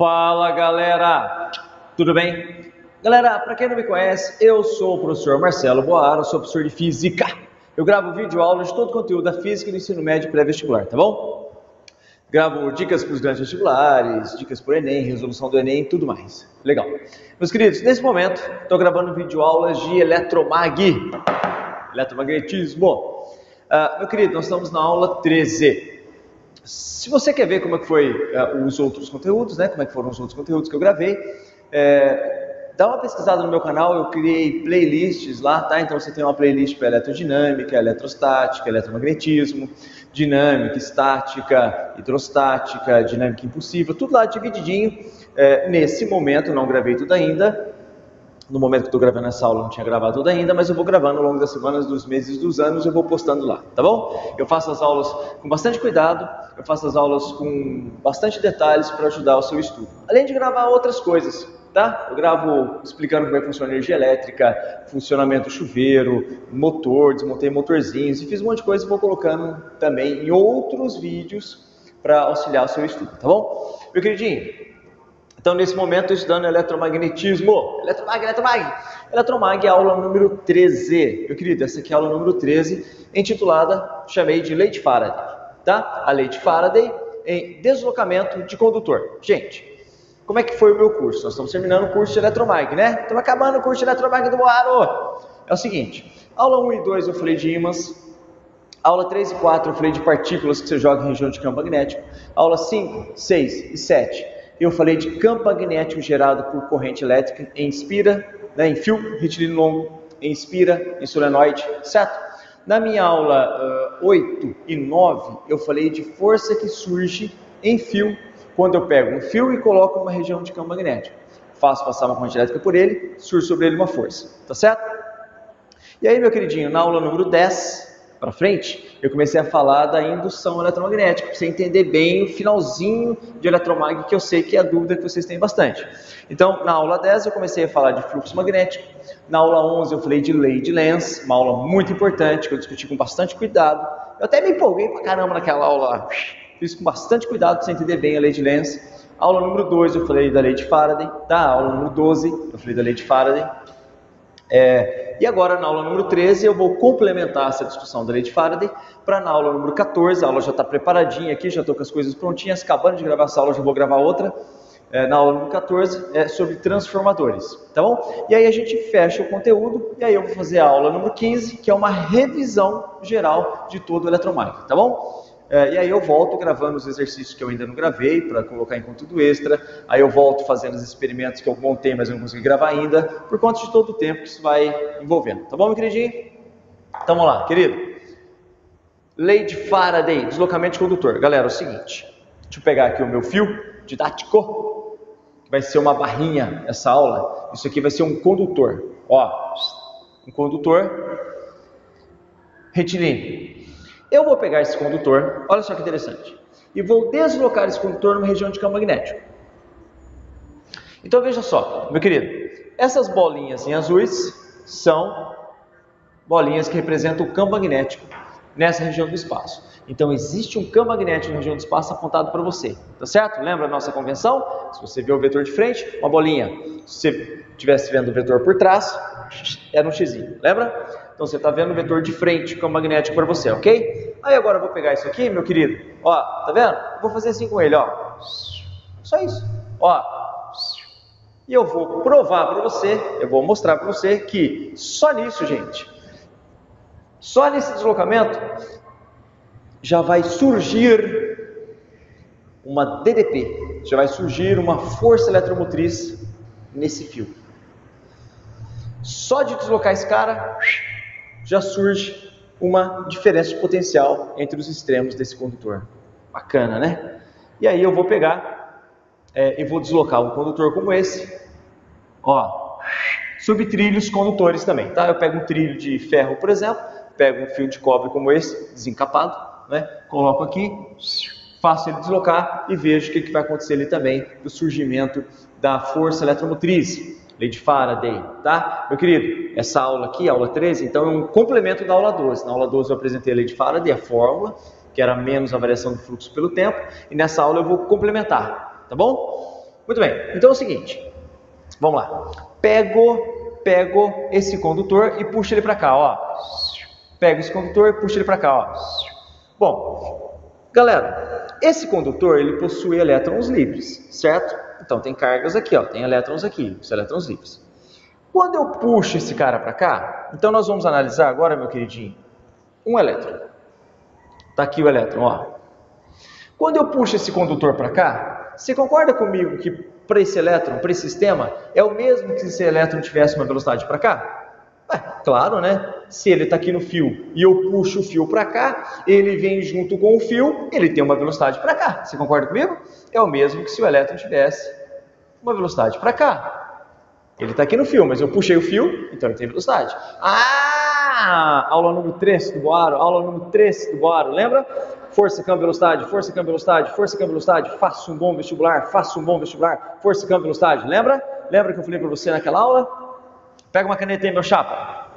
Fala galera, tudo bem? Galera, para quem não me conhece, eu sou o professor Marcelo Boaro, sou professor de Física. Eu gravo vídeo aulas de todo o conteúdo da Física e do ensino médio pré-vestibular, tá bom? Gravo dicas para os grandes vestibulares, dicas para o Enem, resolução do Enem e tudo mais. Legal. Meus queridos, nesse momento estou gravando vídeo aulas de eletromagnetismo. Meu querido, nós estamos na aula 13. Se você quer ver como é que foi os outros conteúdos, né? Como é que foram os outros conteúdos que eu gravei, dá uma pesquisada no meu canal. Eu criei playlists lá, tá? Então você tem uma playlist para eletrodinâmica, eletrostática, eletromagnetismo, dinâmica, estática, hidrostática, dinâmica impulsiva, tudo lá divididinho. Nesse momento, não gravei tudo ainda. No momento que estou gravando essa aula, não tinha gravado tudo ainda, mas eu vou gravando ao longo das semanas, dos meses, dos anos, eu vou postando lá, tá bom? Eu faço as aulas com bastante cuidado, eu faço as aulas com bastante detalhes para ajudar o seu estudo. Além de gravar outras coisas, tá? Eu gravo explicando como é que funciona a energia elétrica, funcionamento do chuveiro, motor, desmontei motorzinhos, e fiz um monte de coisa e vou colocando também em outros vídeos para auxiliar o seu estudo, tá bom? Meu queridinho, então, nesse momento, estou estudando eletromagnetismo. Eletromag, aula número 13. Meu querido, essa aqui é a aula número 13, intitulada, chamei de Lei de Faraday, tá? A Lei de Faraday em deslocamento de condutor. Gente, como é que foi o meu curso? Nós estamos terminando o curso de eletromag, né? Estamos acabando o curso de eletromag do Boaro. É o seguinte, aula 1 e 2 eu falei de ímãs. Aula 3 e 4 eu falei de partículas que você joga em região de campo magnético. Aula 5, 6 e 7... eu falei de campo magnético gerado por corrente elétrica em espira, né, em fio retilíneo longo, em espira, em solenoide, certo? Na minha aula 8 e 9, eu falei de força que surge em fio, quando eu pego um fio e coloco numa região de campo magnético. Faço passar uma corrente elétrica por ele, surge sobre ele uma força, tá certo? E aí, meu queridinho, na aula número 10... para frente, eu comecei a falar da indução eletromagnética, para você entender bem o finalzinho de eletromag, que eu sei que é a dúvida que vocês têm bastante. Então, na aula 10 eu comecei a falar de fluxo magnético, na aula 11 eu falei de lei de Lenz, uma aula muito importante, que eu discuti com bastante cuidado. Eu até me empolguei pra caramba naquela aula lá, fiz com bastante cuidado para você entender bem a lei de Lenz. Aula número 2 eu falei da lei de Faraday, tá? Aula número 12 eu falei da lei de Faraday. E agora, na aula número 13, eu vou complementar essa discussão da lei de Faraday para na aula número 14, a aula já está preparadinha aqui, já estou com as coisas prontinhas, acabando de gravar essa aula, já vou gravar outra, na aula número 14, sobre transformadores, tá bom? E aí a gente fecha o conteúdo, e aí eu vou fazer a aula número 15, que é uma revisão geral de todo o eletromag, tá bom? E aí eu volto gravando os exercícios que eu ainda não gravei, para colocar em conteúdo extra. Aí eu volto fazendo os experimentos que eu montei, mas eu não consegui gravar ainda, por conta de todo o tempo que isso vai envolvendo. Tá bom, meu queridinho? Então vamos lá, querido. Lei de Faraday, deslocamento de condutor. Galera, é o seguinte, deixa eu pegar aqui o meu fio didático, que vai ser uma barrinha essa aula. Isso aqui vai ser um condutor. Ó, um condutor retilíneo. Eu vou pegar esse condutor, olha só que interessante, e vou deslocar esse condutor numa região de campo magnético. Então veja só, meu querido, essas bolinhas em azuis são bolinhas que representam o campo magnético nessa região do espaço. Então existe um campo magnético na região do espaço apontado para você, tá certo? Lembra a nossa convenção? Se você vê o vetor de frente, uma bolinha. Se você estivesse vendo o vetor por trás, era um xizinho, lembra? Então você está vendo o vetor de frente, campo magnético para você, ok? Aí agora eu vou pegar isso aqui, meu querido, ó, tá vendo? Eu vou fazer assim com ele, ó, só isso, ó, e eu vou provar para você, eu vou mostrar para você que só nisso, gente, só nesse deslocamento já vai surgir uma DDP, já vai surgir uma força eletromotriz nesse fio. Só de deslocar esse cara, já surge uma diferença de potencial entre os extremos desse condutor. Bacana, né? E aí eu vou pegar e vou deslocar um condutor como esse, ó, subtrilhos condutores também, tá? Eu pego um trilho de ferro, por exemplo, pego um fio de cobre como esse, desencapado, né? Coloco aqui, faço ele deslocar e vejo o que vai acontecer ali também do surgimento da força eletromotriz. Lei de Faraday, tá? Meu querido, essa aula aqui, aula 13, então é um complemento da aula 12. Na aula 12 eu apresentei a lei de Faraday, a fórmula, que era menos a variação do fluxo pelo tempo, e nessa aula eu vou complementar, tá bom? Muito bem, então é o seguinte, vamos lá. Pego esse condutor e puxo ele para cá, ó. Pego esse condutor e puxo ele para cá, ó. Bom, galera, esse condutor ele possui elétrons livres, certo? Então tem cargas aqui, ó, tem elétrons aqui, os elétrons livres. Quando eu puxo esse cara para cá, então nós vamos analisar agora, meu queridinho, um elétron. Tá aqui o elétron, ó. Quando eu puxo esse condutor para cá, você concorda comigo que para esse elétron, para esse sistema, é o mesmo que se esse elétron tivesse uma velocidade para cá? Claro, né? Se ele está aqui no fio e eu puxo o fio para cá, ele vem junto com o fio, ele tem uma velocidade para cá. Você concorda comigo? É o mesmo que se o elétron tivesse uma velocidade para cá. Ele está aqui no fio, mas eu puxei o fio, então ele tem velocidade. Aula número 3 do Boaro, aula número 3 do Boaro, lembra? Força, campo, velocidade, força, campo, velocidade, força, campo, velocidade, faça um bom vestibular, faça um bom vestibular, força, campo, velocidade, lembra? Lembra que eu falei para você naquela aula? Pega uma caneta aí, meu chapa.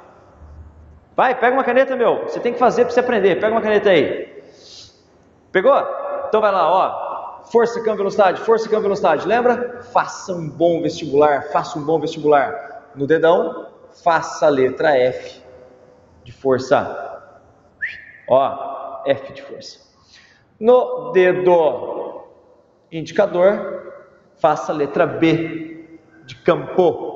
Vai, pega uma caneta, meu. Você tem que fazer para você aprender. Pega uma caneta aí. Pegou? Então vai lá, ó. Força, campo, velocidade. Lembra? Faça um bom vestibular. Faça um bom vestibular. No dedão, faça a letra F de força. Ó, F de força. No dedo indicador, faça a letra B de campo.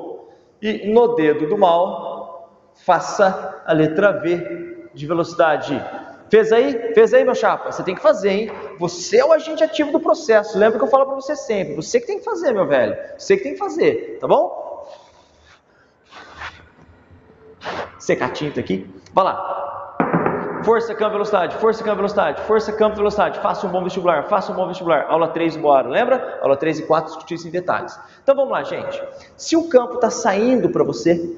E no dedo do mal, faça a letra V de velocidade. Fez aí? Fez aí, meu chapa? Você tem que fazer, hein? Você é o agente ativo do processo. Lembra que eu falo para você sempre. Você que tem que fazer, meu velho. Você que tem que fazer, tá bom? Secar a tinta aqui. Vai lá. Força, campo, velocidade, força, campo, velocidade, força, campo, velocidade, faça um bom vestibular, faça um bom vestibular. Aula 3 do Boaro, lembra? Aula 3 e 4 discutir isso em detalhes. Então vamos lá, gente. Se o campo está saindo para você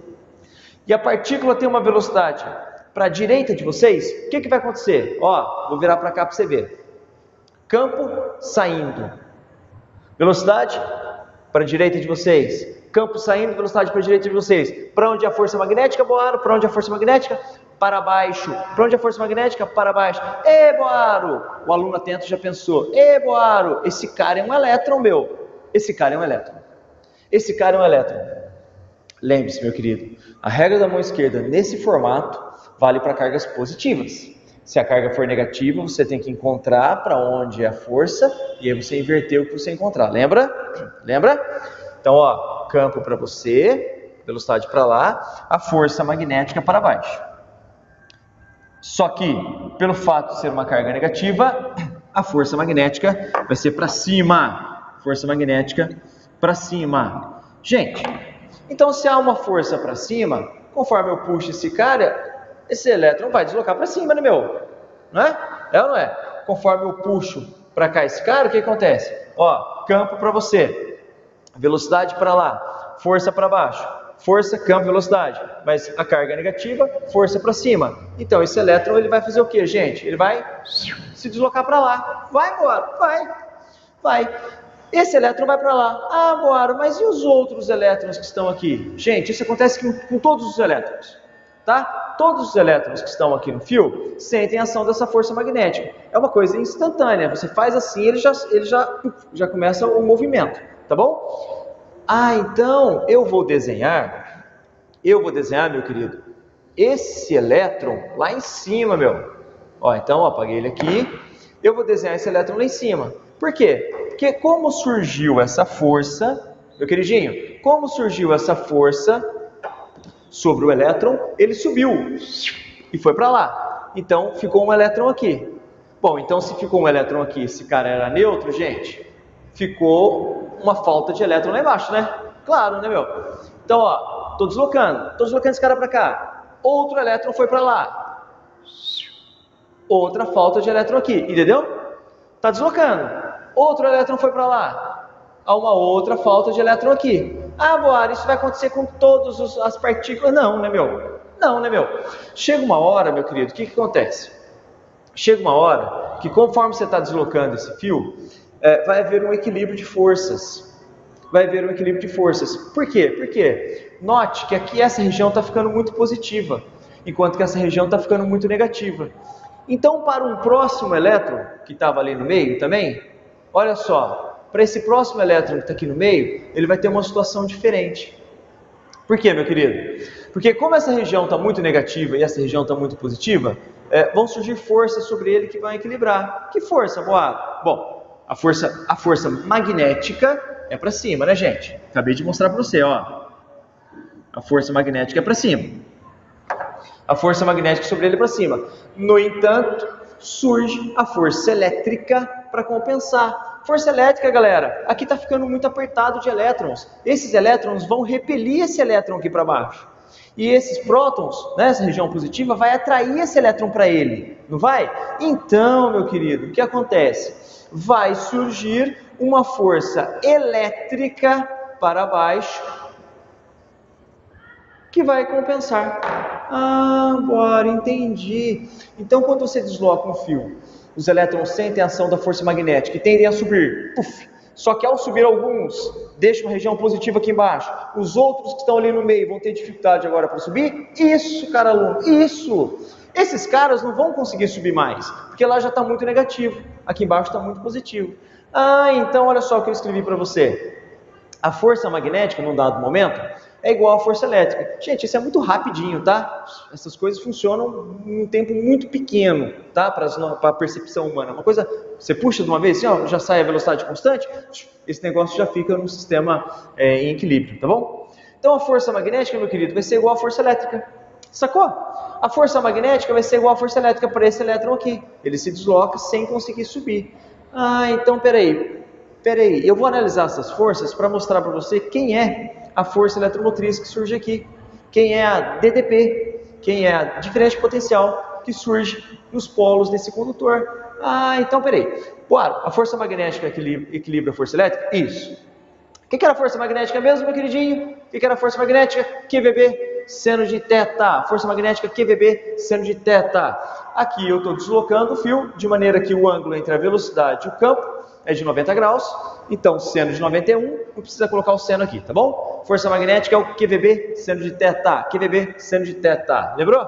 e a partícula tem uma velocidade para a direita de vocês, o que vai acontecer? Ó, vou virar para cá para você ver. Campo saindo. Velocidade para a direita de vocês. Campo saindo, velocidade para a direita de vocês. Para onde é a força magnética, Boaro? Para onde é a força magnética? Para baixo. Para onde é a força magnética? Para baixo. Ê, Boaro! O aluno atento já pensou. Ê, Boaro! Esse cara é um elétron, meu. Esse cara é um elétron. Esse cara é um elétron. Lembre-se, meu querido, a regra da mão esquerda nesse formato vale para cargas positivas. Se a carga for negativa, você tem que encontrar para onde é a força e aí você inverter o que você encontrar. Lembra? Lembra? Então, ó, campo para você, velocidade para lá, a força magnética para baixo. Só que, pelo fato de ser uma carga negativa, a força magnética vai ser para cima. Força magnética para cima. Gente, então se há uma força para cima, conforme eu puxo esse cara, esse elétron vai deslocar para cima, né, meu? Não é? É ou não é? Conforme eu puxo para cá esse cara, o que acontece? Ó, campo para você, velocidade para lá, força para baixo. Força, campo, velocidade. Mas a carga é negativa, força para cima. Então esse elétron ele vai fazer o que, gente? Ele vai se deslocar para lá. Vai, Boaro, vai. Esse elétron vai para lá. Ah, Boaro, mas e os outros elétrons que estão aqui? Gente, isso acontece com todos os elétrons, tá? Todos os elétrons que estão aqui no fio sentem a ação dessa força magnética. É uma coisa instantânea. Você faz assim, ele já começa o movimento, tá bom? Ah, então eu vou desenhar, meu querido, esse elétron lá em cima, meu. Ó, então, ó, apaguei ele aqui. Eu vou desenhar esse elétron lá em cima. Por quê? Porque como surgiu essa força, meu queridinho, como surgiu essa força sobre o elétron, ele subiu e foi para lá. Então, ficou um elétron aqui. Bom, então se ficou um elétron aqui, esse cara era neutro, gente, ficou uma falta de elétron lá embaixo, né? Claro, né, meu? Então, ó, tô deslocando esse cara para cá. Outro elétron foi para lá. Outra falta de elétron aqui, entendeu? Tá deslocando. Outro elétron foi para lá. Há uma outra falta de elétron aqui. Ah, Boaro, isso vai acontecer com todas as partículas? Não, né, meu? Não, né, meu? Chega uma hora, meu querido, o que acontece? Chega uma hora que conforme você está deslocando esse fio, vai haver um equilíbrio de forças. Vai haver um equilíbrio de forças. Por quê? Porque note que aqui essa região está ficando muito positiva, enquanto que essa região está ficando muito negativa. Então, para um próximo elétron, que estava ali no meio também, olha só, para esse próximo elétron que está aqui no meio, ele vai ter uma situação diferente. Por quê, meu querido? Porque como essa região está muito negativa e essa região está muito positiva, vão surgir forças sobre ele que vão equilibrar. Que força, Boab? Bom, a força magnética é para cima, né, gente? Acabei de mostrar para você, ó. A força magnética é para cima. A força magnética sobre ele é para cima. No entanto, surge a força elétrica para compensar. Força elétrica, galera, aqui está ficando muito apertado de elétrons. Esses elétrons vão repelir esse elétron aqui para baixo. E esses prótons, nessa região positiva, vai atrair esse elétron para ele, não vai? Então, meu querido, o que acontece? Vai surgir uma força elétrica para baixo que vai compensar. Ah, agora entendi. Então, quando você desloca um fio, os elétrons sentem a ação da força magnética e tendem a subir. Puf. Só que ao subir alguns, deixa uma região positiva aqui embaixo. Os outros que estão ali no meio vão ter dificuldade agora para subir? Isso, cara aluno, isso! Esses caras não vão conseguir subir mais, porque lá já está muito negativo. Aqui embaixo está muito positivo. Ah, então olha só o que eu escrevi para você. A força magnética, num dado momento, é igual à força elétrica. Gente, isso é muito rapidinho, tá? Essas coisas funcionam em um tempo muito pequeno, tá? Para a percepção humana. Uma coisa, você puxa de uma vez, assim, ó, já sai a velocidade constante, esse negócio já fica no sistema em equilíbrio, tá bom? Então a força magnética, meu querido, vai ser igual à força elétrica. Sacou? A força magnética vai ser igual à força elétrica para esse elétron aqui. Ele se desloca sem conseguir subir. Ah, então peraí, eu vou analisar essas forças para mostrar para você quem é a força eletromotriz que surge aqui, quem é a DDP, quem é a diferença de potencial que surge nos polos desse condutor. Ah, então peraí, claro, a força magnética equilibra a força elétrica? Isso. O que era a força magnética mesmo, meu queridinho? O que era a força magnética? QVB seno de θ. Força magnética QVB seno de θ. Aqui eu estou deslocando o fio de maneira que o ângulo entre a velocidade e o campo é de 90 graus, então seno de 91, não precisa colocar o seno aqui, tá bom? Força magnética é o QVB seno de θ, QVB seno de θ, lembrou?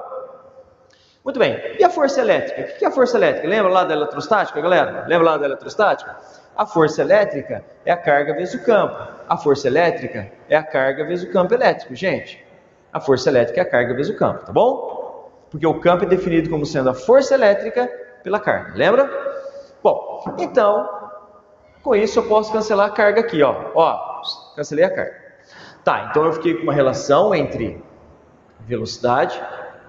Muito bem, e a força elétrica? O que é a força elétrica? Lembra lá da eletrostática, galera? Lembra lá da eletrostática? A força elétrica é a carga vezes o campo, a força elétrica é a carga vezes o campo elétrico, gente. A força elétrica é a carga vezes o campo, tá bom? Porque o campo é definido como sendo a força elétrica pela carga, lembra? Bom, então, com isso eu posso cancelar a carga aqui, ó, cancelei a carga. Tá, então eu fiquei com uma relação entre velocidade,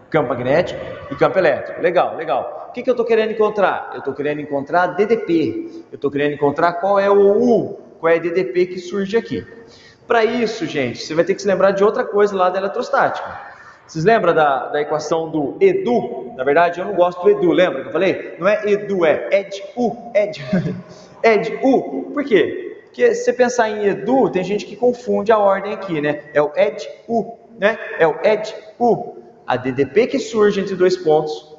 campo magnético e campo elétrico. Legal, legal. O que eu estou querendo encontrar? Eu estou querendo encontrar DDP. Eu estou querendo encontrar qual é o U, qual é a DDP que surge aqui. Para isso, gente, você vai ter que se lembrar de outra coisa lá da eletrostática. Vocês lembram da equação do EDU? Na verdade, eu não gosto do EDU, lembra que eu falei? Não é EDU, é EDU, EDU. Por quê? Porque se você pensar em EDU, tem gente que confunde a ordem aqui, né? É o EDU, né? É o EDU. A DDP que surge entre dois pontos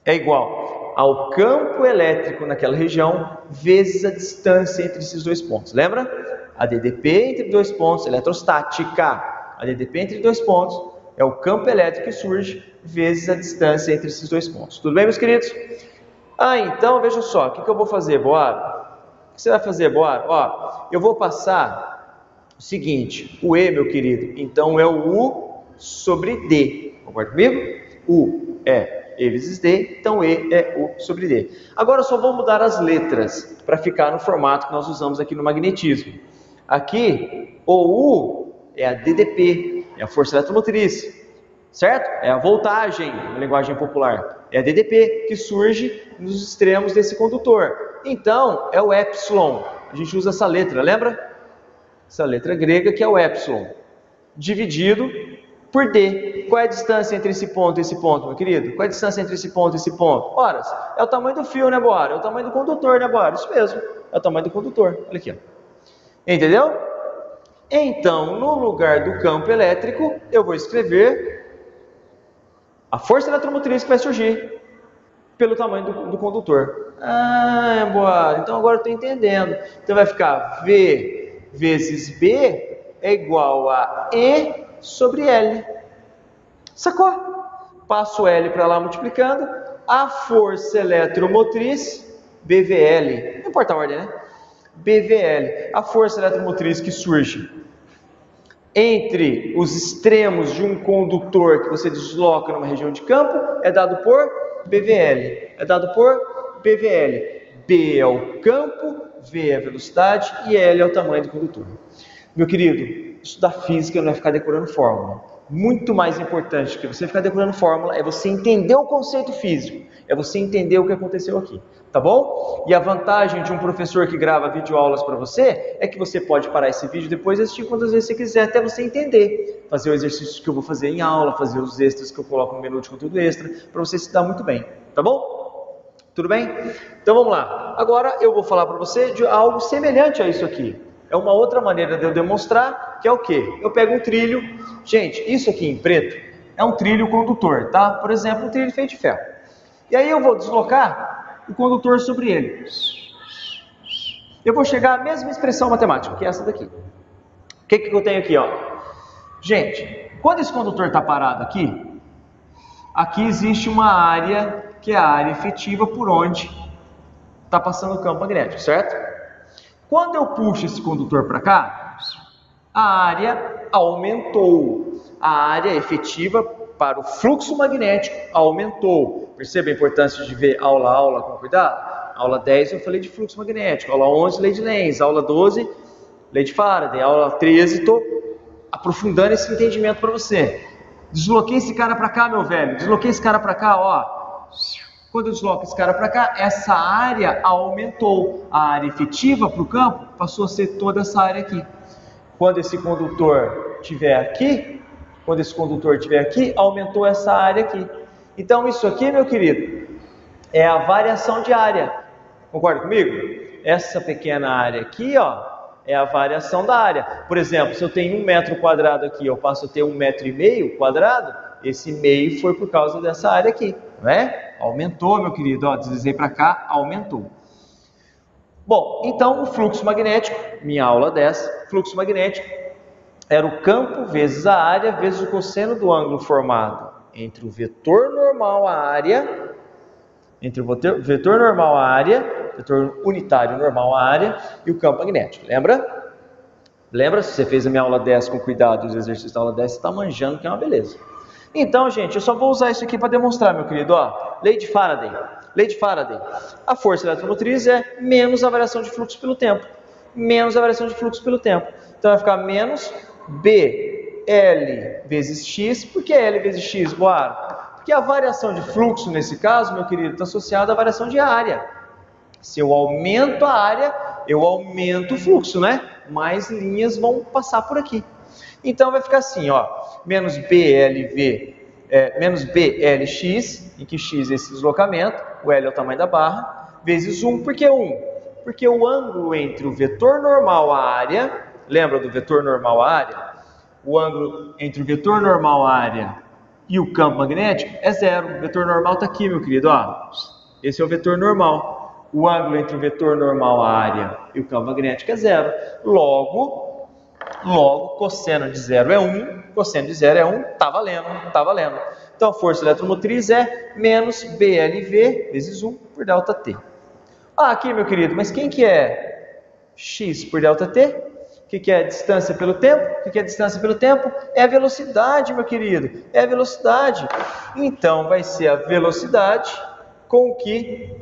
é igual ao campo elétrico naquela região vezes a distância entre esses dois pontos. Lembra? A DDP entre dois pontos, eletrostática. A DDP entre dois pontos é o campo elétrico que surge vezes a distância entre esses dois pontos. Tudo bem, meus queridos? Ah, então, veja só, o que eu vou fazer, Boab? O que você vai fazer, Boab? Ó, eu vou passar o seguinte, o E, meu querido, então é o U sobre D. Concorda comigo? U é E vezes D, então E é U sobre D. Agora eu só vou mudar as letras para ficar no formato que nós usamos aqui no magnetismo. Aqui, o U é a DDP, é a força eletromotriz, certo? É a voltagem, na linguagem popular. É a DDP que surge nos extremos desse condutor. Então, é o epsilon. A gente usa essa letra, lembra? Essa letra grega que é o epsilon. Dividido por D. Qual é a distância entre esse ponto e esse ponto, meu querido? Qual é a distância entre esse ponto e esse ponto? Ora, é o tamanho do fio, né, Boara? É o tamanho do condutor, né, Boara? Isso mesmo, é o tamanho do condutor. Olha aqui, ó. Entendeu? Então, no lugar do campo elétrico, eu vou escrever a força eletromotriz que vai surgir pelo tamanho do condutor. Ah, boa. Então agora eu estou entendendo. Então vai ficar V vezes B é igual a E sobre L. Sacou? Passo L para lá multiplicando. A força eletromotriz, BVL, não importa a ordem, né? BVL. A força eletromotriz que surge entre os extremos de um condutor que você desloca numa região de campo é dado por BVL. É dado por BVL. B é o campo, V é a velocidade e L é o tamanho do condutor. Meu querido, estudar física não é ficar decorando fórmula. Muito mais importante do que você ficar decorando fórmula é você entender o conceito físico, é você entender o que aconteceu aqui, tá bom? E a vantagem de um professor que grava videoaulas para você é que você pode parar esse vídeo depois e assistir quantas vezes você quiser até você entender, fazer o exercício que eu vou fazer em aula, fazer os extras que eu coloco no menu de conteúdo extra, para você se dar muito bem, tá bom? Tudo bem? Então vamos lá. Agora eu vou falar para você de algo semelhante a isso aqui. É uma outra maneira de eu demonstrar, que é o quê? Eu pego um trilho, gente, isso aqui em preto é um trilho condutor, tá? Por exemplo, um trilho feito de ferro. E aí eu vou deslocar o condutor sobre ele. Eu vou chegar à mesma expressão matemática, que é essa daqui. O que que eu tenho aqui, ó? Gente, quando esse condutor está parado aqui, aqui existe uma área, que é a área efetiva por onde está passando o campo magnético, certo? Quando eu puxo esse condutor para cá, a área aumentou. A área efetiva para o fluxo magnético aumentou. Perceba a importância de ver aula a aula com cuidado? Aula 10 eu falei de fluxo magnético, aula 11 lei de Lenz, aula 12 lei de Faraday, aula 13 estou aprofundando esse entendimento para você. Desloquei esse cara para cá, meu velho, desloquei esse cara para cá, ó. Quando eu desloco esse cara para cá, essa área aumentou. A área efetiva para o campo passou a ser toda essa área aqui. Quando esse condutor estiver aqui, aumentou essa área aqui. Então isso aqui, meu querido, é a variação de área. Concorda comigo? Essa pequena área aqui, ó, é a variação da área. Por exemplo, se eu tenho 1 metro quadrado aqui, eu passo a ter 1,5 metro quadrado, esse meio foi por causa dessa área aqui, não é? Aumentou, meu querido, ó, deslizei para cá, aumentou. Bom, então o fluxo magnético, minha aula 10, fluxo magnético era o campo vezes a área vezes o cosseno do ângulo formado entre o vetor normal à área, vetor unitário normal à área e o campo magnético, lembra? Lembra? Se você fez a minha aula 10 com cuidado e os exercícios da aula 10, você está manjando, que é uma beleza. Então, gente, eu só vou usar isso aqui para demonstrar, meu querido, ó, lei de Faraday. Lei de Faraday. A força eletromotriz é menos a variação de fluxo pelo tempo. Menos a variação de fluxo pelo tempo. Então, vai ficar menos BL vezes X. Por que L vezes X, Boaro? Porque a variação de fluxo, nesse caso, meu querido, está associada à variação de área. Se eu aumento a área, eu aumento o fluxo, né? Mais linhas vão passar por aqui. Então, vai ficar assim, ó, menos BLX, em que X é esse deslocamento, o L é o tamanho da barra, vezes 1. Por que 1? Porque o ângulo entre o vetor normal à área, lembra do vetor normal à área? O ângulo entre o vetor normal à área e o campo magnético é zero. O vetor normal está aqui, meu querido, ó. Esse é o vetor normal. O ângulo entre o vetor normal à área e o campo magnético é zero. Logo, cosseno de 0 é 1, cosseno de 0 é 1, tá valendo. Então, a força eletromotriz é menos BLV vezes 1 por delta T. Ah, aqui, meu querido, mas quem que é X por delta T? O que é distância pelo tempo? O que é distância pelo tempo? É a velocidade, meu querido, é a velocidade. Então, vai ser a velocidade com que...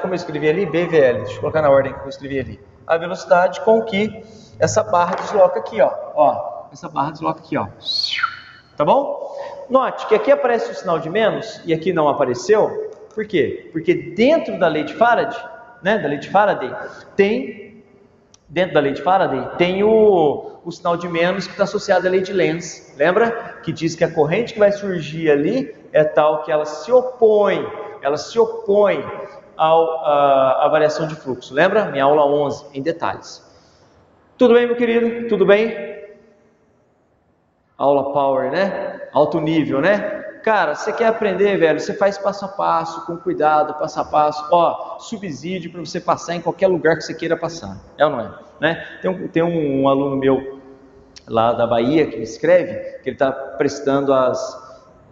como eu escrevi ali, BVL, deixa eu colocar na ordem que eu escrevi ali. A velocidade com que essa barra desloca aqui, ó. Essa barra desloca aqui, ó. Tá bom? Note que aqui aparece o sinal de menos e aqui não apareceu. Por quê? Porque dentro da lei de Faraday, né, dentro da lei de Faraday tem o sinal de menos que está associado à lei de Lenz. Lembra? Que diz que a corrente que vai surgir ali é tal que ela se opõe à variação de fluxo. Lembra? Minha aula 11, em detalhes. Tudo bem, meu querido? Tudo bem? Aula power, né? Alto nível, né? Cara, você quer aprender, velho? Você faz passo a passo, com cuidado, passo a passo. Ó, subsídio para você passar em qualquer lugar que você queira passar. É ou não é? Né? Tem um aluno meu lá da Bahia que me escreve que ele está prestando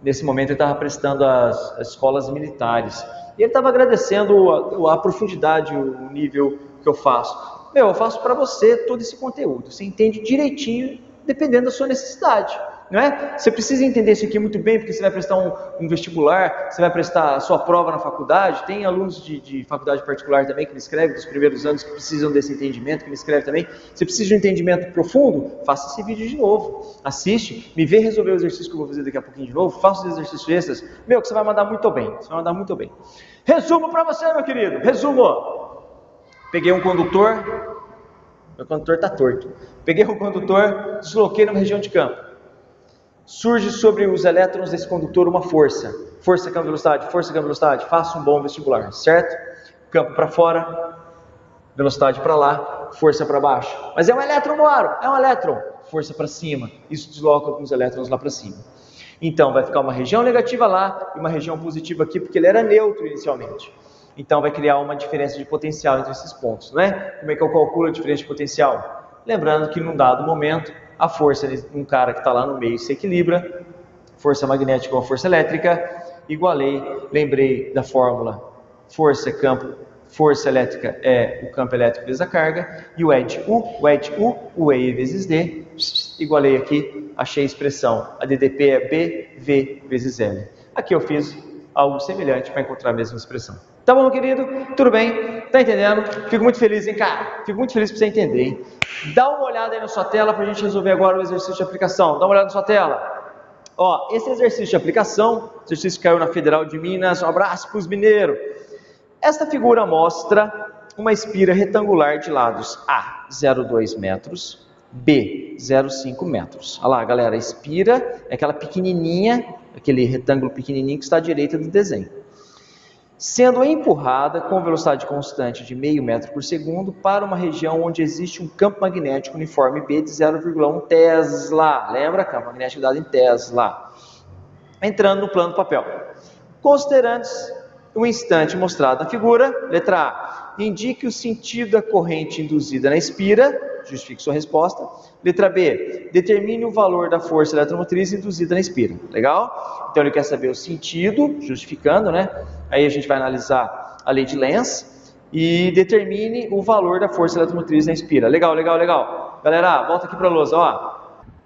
nesse momento ele estava prestando as escolas militares. E ele estava agradecendo a profundidade, o nível que eu faço. Eu faço para você todo esse conteúdo. Você entende direitinho, dependendo da sua necessidade. Não é? Você precisa entender isso aqui muito bem, porque você vai prestar um vestibular, você vai prestar a sua prova na faculdade. Tem alunos de faculdade particular também que me escrevem dos primeiros anos, que precisam desse entendimento, que me escrevem também. Você precisa de um entendimento profundo? Faça esse vídeo de novo. Assiste, me vê resolver o exercício que eu vou fazer daqui a pouquinho de novo. Faça os exercícios extras. Que você vai mandar muito bem. Você vai mandar muito bem. Resumo para você, meu querido. Resumo. Peguei um condutor. Meu condutor está torto. Peguei um condutor, desloquei numa região de campo. Surge sobre os elétrons desse condutor uma força. Força, campo, velocidade, força, campo, velocidade. Faça um bom vestibular, certo? Campo para fora, velocidade para lá, força para baixo. Mas é um elétron, Moaro, é um elétron. Força para cima, isso desloca alguns elétrons lá para cima. Então vai ficar uma região negativa lá e uma região positiva aqui, porque ele era neutro inicialmente. Então vai criar uma diferença de potencial entre esses pontos, não é? Como é que eu calculo a diferença de potencial? Lembrando que num dado momento, a força de um cara que está lá no meio se equilibra, força magnética ou força elétrica, igualei, lembrei da fórmula força elétrica é o campo elétrico vezes a carga, e o ED U, o E vezes D, igualei aqui, achei a expressão, a DDP é BV vezes L. Aqui eu fiz algo semelhante para encontrar a mesma expressão. Tá bom, querido? Tudo bem? Tá entendendo? Fico muito feliz, hein, cara? Fico muito feliz para você entender, hein? Dá uma olhada aí na sua tela para a gente resolver agora o exercício de aplicação. Dá uma olhada na sua tela. Ó, esse exercício de aplicação, exercício que caiu na Federal de Minas, um abraço para os mineiros. Esta figura mostra uma espira retangular de lados A, 0,2 metros, B, 0,5 metros. Olha lá, galera, a espira é aquela pequenininha, aquele retângulo pequenininho que está à direita do desenho. Sendo empurrada com velocidade constante de meio metro por segundo para uma região onde existe um campo magnético uniforme B de 0,1 Tesla. Lembra? Campo magnético dado em Tesla. Entrando no plano do papel. Considerando o instante mostrado na figura, letra A, indique o sentido da corrente induzida na espira, justifique sua resposta. Letra B, determine o valor da força eletromotriz induzida na espira. Legal? Então ele quer saber o sentido, justificando, né? Aí a gente vai analisar a lei de Lenz e determine o valor da força eletromotriz na espira. Legal, legal, legal. Galera, volta aqui para a lousa, ó.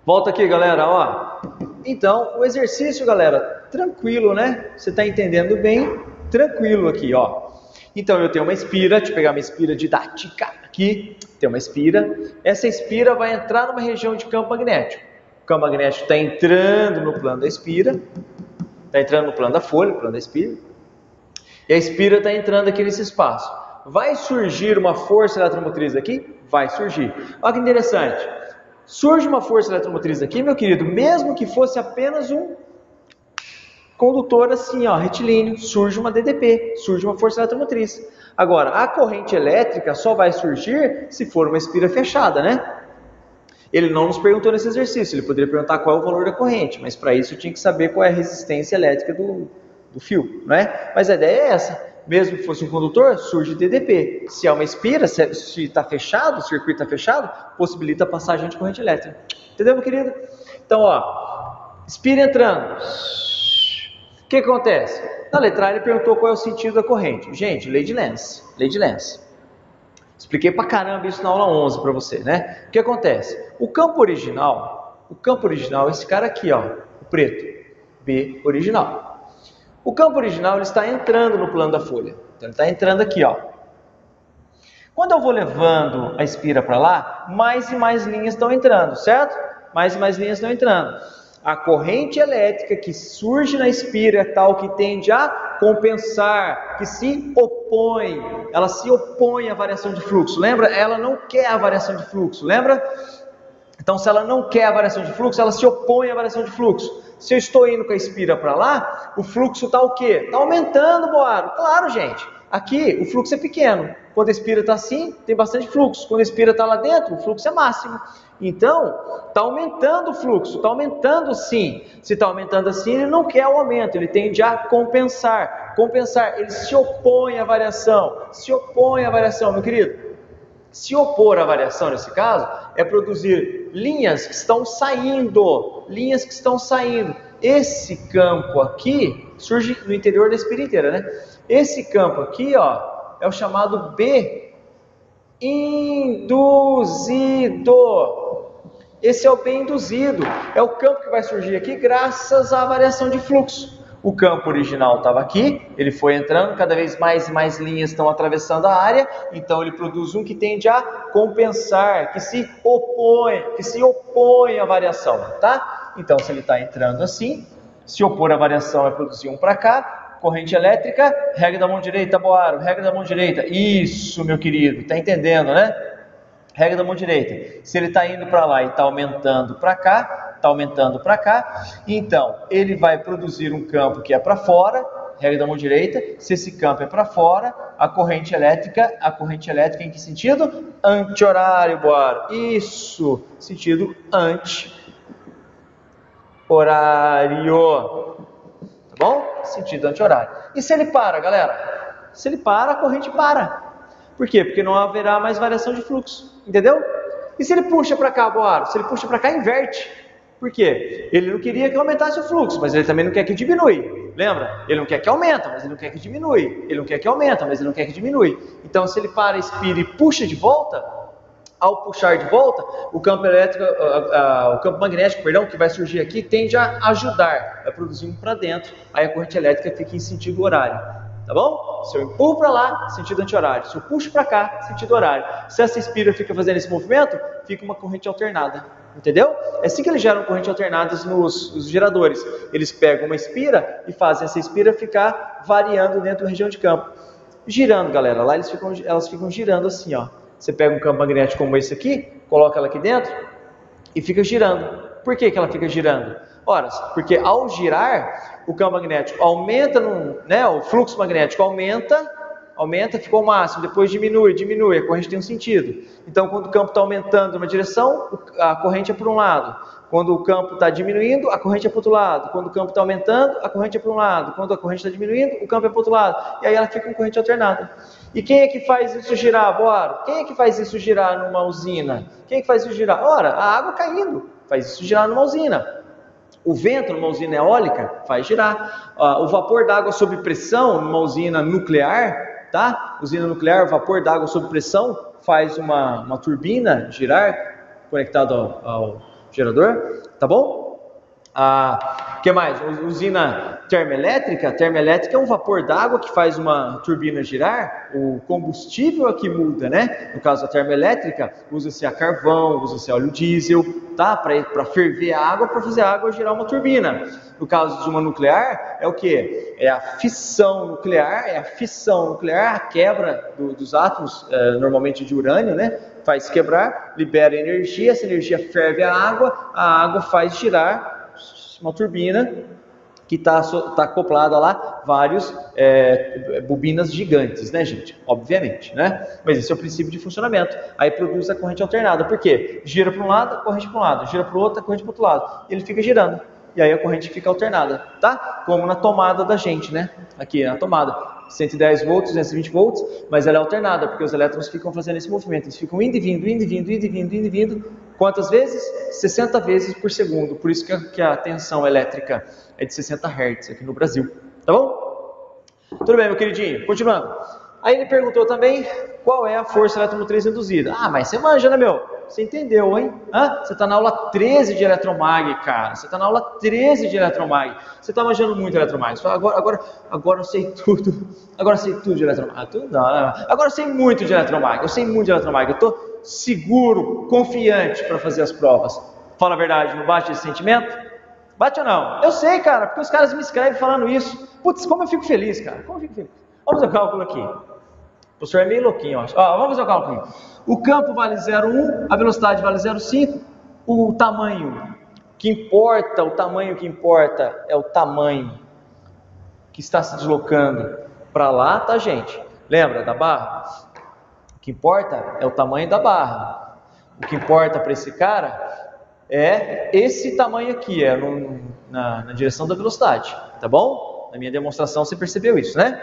Volta aqui, galera, ó. Então, o exercício, galera, tranquilo, né? Você está entendendo bem? Tranquilo aqui, ó. Então, eu tenho uma espira, deixa eu pegar minha espira didática aqui. Tem uma espira. Essa espira vai entrar numa região de campo magnético. O campo magnético está entrando no plano da espira. Está entrando no plano da folha, no plano da espira. E a espira está entrando aqui nesse espaço. Vai surgir uma força eletromotriz aqui? Vai surgir. Olha que interessante. Surge uma força eletromotriz aqui, meu querido, mesmo que fosse apenas um condutor assim, ó, retilíneo, surge uma DDP, surge uma força eletromotriz. Agora, a corrente elétrica só vai surgir se for uma espira fechada, né? Ele não nos perguntou nesse exercício, ele poderia perguntar qual é o valor da corrente, mas para isso eu tinha que saber qual é a resistência elétrica do fio, não é? Mas a ideia é essa, mesmo que fosse um condutor, surge DDP. Se é uma espira, se está fechado, o circuito está fechado, possibilita a passagem de corrente elétrica. Entendeu, meu querido? Então, ó, espira entrando. O que acontece? Na letra A ele perguntou qual é o sentido da corrente. Gente, lei de Lenz. Lei de Lenz. Expliquei pra caramba isso na aula 11 para você, né? O que acontece? O campo original é esse cara aqui, ó, o preto. B original. O campo original ele está entrando no plano da folha. Então ele está entrando aqui, ó. Quando eu vou levando a espira para lá, mais e mais linhas estão entrando, certo? Mais e mais linhas estão entrando. A corrente elétrica que surge na espira é tal que tende a compensar, que se opõe, ela se opõe à variação de fluxo. Lembra? Ela não quer a variação de fluxo, lembra? Então, se ela não quer a variação de fluxo, ela se opõe à variação de fluxo. Se eu estou indo com a espira para lá, o fluxo está o quê? Está aumentando, Boaro. Claro, gente. Aqui, o fluxo é pequeno. Quando a espira está assim, tem bastante fluxo. Quando a espira está lá dentro, o fluxo é máximo. Então, está aumentando o fluxo, está aumentando sim. Se está aumentando assim, ele não quer o aumento, ele tende a compensar. Compensar, ele se opõe à variação. Se opõe à variação, meu querido. Se opor à variação, nesse caso, é produzir linhas que estão saindo. Linhas que estão saindo. Esse campo aqui surge no interior da espira inteira, né? Esse campo aqui, ó, é o chamado B induzido. Esse é o B induzido, é o campo que vai surgir aqui graças à variação de fluxo. O campo original estava aqui, ele foi entrando, cada vez mais e mais linhas estão atravessando a área, então ele produz um que tende a compensar, que se opõe à variação, tá? Então, se ele está entrando assim, se opor à variação vai produzir um para cá, corrente elétrica, regra da mão direita, Boaro, regra da mão direita. Isso, meu querido, tá entendendo, né? Regra da mão direita. Se ele está indo para lá e está aumentando para cá, então ele vai produzir um campo que é para fora, regra da mão direita. Se esse campo é para fora, a corrente elétrica em que sentido? Anti-horário, Boaro. Isso, sentido anti-horário. Tá bom? Sentido anti-horário. E se ele para, galera? Se ele para, a corrente para. Por quê? Porque não haverá mais variação de fluxo, entendeu? E se ele puxa para cá, Boaro? Se ele puxa para cá, inverte. Por quê? Ele não queria que aumentasse o fluxo, mas ele também não quer que diminui. Lembra? Ele não quer que aumenta, mas ele não quer que diminui. Ele não quer que aumenta, mas ele não quer que diminui. Então, se ele para, expira e puxa de volta, ao puxar de volta, o campo elétrico, o campo magnético, que vai surgir aqui, tende a ajudar, vai produzir um para dentro, aí a corrente elétrica fica em sentido horário. Tá bom? Se eu empurro para lá, sentido anti-horário. Se eu puxo para cá, sentido horário. Se essa espira fica fazendo esse movimento, fica uma corrente alternada. Entendeu? É assim que eles geram corrente alternadas nos geradores. Eles pegam uma espira e fazem essa espira ficar variando dentro da região de campo. Girando, galera. Lá elas ficam girando assim, ó. Você pega um campo magnético como esse aqui, coloca ela aqui dentro e fica girando. Por que ela fica girando? Ora, porque ao girar, o campo magnético aumenta, o fluxo magnético aumenta, ficou o máximo, depois diminui, a corrente tem um sentido. Então, quando o campo está aumentando numa direção, a corrente é para um lado. Quando o campo está diminuindo, a corrente é para o outro lado. Quando o campo está aumentando, a corrente é para um lado. Quando a corrente está diminuindo, o campo é para o outro lado. E aí ela fica com corrente alternada. E quem é que faz isso girar, Boaro? Quem é que faz isso girar numa usina? Quem é que faz isso girar? Ora, a água caindo faz isso girar numa usina. O vento numa usina eólica faz girar. O vapor d'água sob pressão numa usina nuclear, tá? Usina nuclear, o vapor d'água sob pressão faz uma turbina girar, conectado ao gerador, tá bom? Que mais? Usina termoelétrica. Termoelétrica é um vapor d'água que faz uma turbina girar. O combustível aqui muda, né? No caso da termoelétrica, usa-se a carvão, usa-se óleo diesel, tá? Para ferver a água, para fazer a água girar uma turbina. No caso de uma nuclear, é o que? É a fissão nuclear, a quebra dos átomos, normalmente de urânio, né? Faz quebrar, libera energia, essa energia ferve a água faz girar uma turbina que está acoplada lá vários bobinas gigantes, né, gente? Obviamente, né? Mas esse é o princípio de funcionamento. Aí produz a corrente alternada. Por quê? Gira para um lado, a corrente para um lado. Gira para o outro, a corrente para o outro lado. E ele fica girando. E aí a corrente fica alternada, tá? Como na tomada da gente, né? Aqui na tomada. 110 volts, 220 volts, mas ela é alternada, porque os elétrons ficam fazendo esse movimento. Eles ficam indo e vindo. Quantas vezes? 60 vezes por segundo. Por isso que a tensão elétrica é de 60 Hz aqui no Brasil. Tá bom? Tudo bem, meu queridinho. Continuando. Aí ele perguntou também qual é a força eletromotriz induzida. Mas você manja, né, meu? Você entendeu, hein? Você está na aula 13 de eletromag, cara. Você está na aula 13 de eletromag. Você está manjando muito eletromag. Agora eu sei tudo. Agora eu sei tudo de eletromag. Agora eu sei muito de eletromag. Eu estou seguro, confiante para fazer as provas. Fala a verdade, não bate esse sentimento? Bate ou não? Eu sei, cara, porque os caras me escrevem falando isso. Putz, como eu fico feliz, cara. Vamos fazer o cálculo aqui. O professor é meio louquinho, eu acho. Vamos fazer o cálculo aqui. O campo vale 0,1, a velocidade vale 0,5. O tamanho que importa é o tamanho que está se deslocando para lá, tá, gente? Lembra da barra? O que importa é o tamanho da barra. O que importa para esse cara é esse tamanho aqui, na direção da velocidade, tá bom? Na minha demonstração você percebeu isso, né?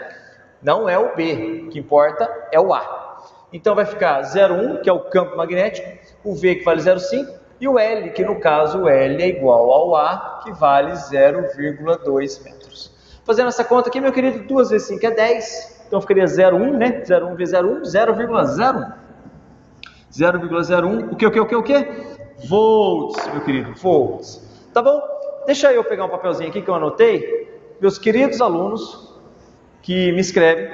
Não é o B, o que importa é o A. Então vai ficar 0,1, que é o campo magnético, o V que vale 0,5, e o L, que no caso o L é igual ao A, que vale 0,2 metros. Fazendo essa conta aqui, meu querido, 2 vezes 5 é 10, então ficaria 0,1, né? 0,1 vezes 0,1, 0,01. 0,01, o que? Volts, meu querido, volts. Tá bom? Deixa eu pegar um papelzinho aqui que eu anotei. Meus queridos alunos que me escrevem,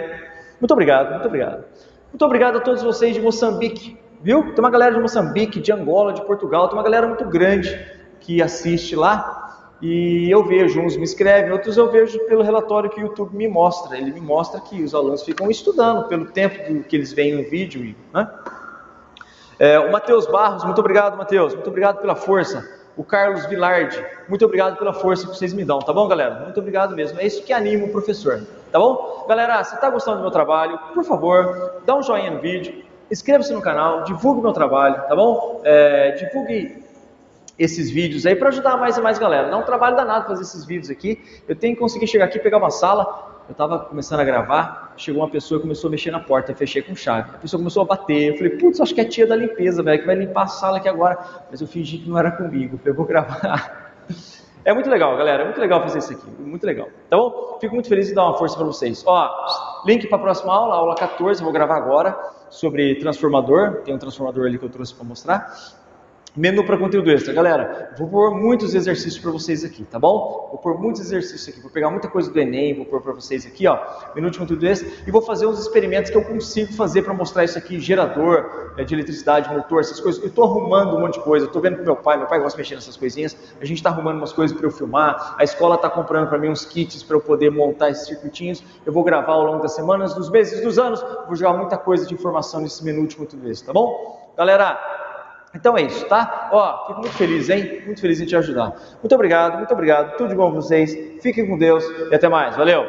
muito obrigado, muito obrigado. Muito obrigado a todos vocês de Moçambique, viu? Tem uma galera de Moçambique, de Angola, de Portugal, tem uma galera muito grande que assiste lá. E eu vejo, uns me escrevem, outros eu vejo pelo relatório que o YouTube me mostra. Ele me mostra que os alunos ficam estudando pelo tempo que eles veem no vídeo, né? O Matheus Barros, muito obrigado, Matheus, muito obrigado pela força. O Carlos Vilardi, muito obrigado pela força que vocês me dão, tá bom, galera? Muito obrigado mesmo, é isso que anima o professor, tá bom? Galera, se tá gostando do meu trabalho, por favor, dá um joinha no vídeo, inscreva-se no canal, divulgue meu trabalho, tá bom? Divulgue esses vídeos aí para ajudar mais e mais galera. Não é um trabalho danado fazer esses vídeos aqui. Eu tenho que conseguir chegar aqui, pegar uma sala. Eu estava começando a gravar, chegou uma pessoa e começou a mexer na porta, eu fechei com chave. A pessoa começou a bater, eu falei, putz, acho que é a tia da limpeza, velho, que vai limpar a sala aqui agora. Mas eu fingi que não era comigo, eu vou gravar. É muito legal, galera, é muito legal fazer isso aqui, muito legal. Então, fico muito feliz em dar uma força para vocês. Ó, link para a próxima aula, aula 14, eu vou gravar agora, sobre transformador. Tem um transformador ali que eu trouxe para mostrar. Menu para conteúdo extra, galera, vou pôr muitos exercícios para vocês aqui, tá bom? Vou pôr muitos exercícios aqui, vou pegar muita coisa do Enem, vou pôr para vocês aqui, ó, menu de conteúdo extra, e vou fazer uns experimentos que eu consigo fazer para mostrar isso aqui, gerador de eletricidade, motor, essas coisas. Eu estou arrumando um monte de coisa, eu estou vendo com meu pai gosta de mexer nessas coisinhas, a gente está arrumando umas coisas para eu filmar, a escola está comprando para mim uns kits para eu poder montar esses circuitinhos, eu vou gravar ao longo das semanas, dos meses, dos anos, vou jogar muita coisa de informação nesse menu de conteúdo extra, tá bom? Galera, então é isso, tá? Ó, fico muito feliz, hein? Muito feliz em te ajudar. Muito obrigado, tudo de bom pra vocês. Fiquem com Deus e até mais. Valeu!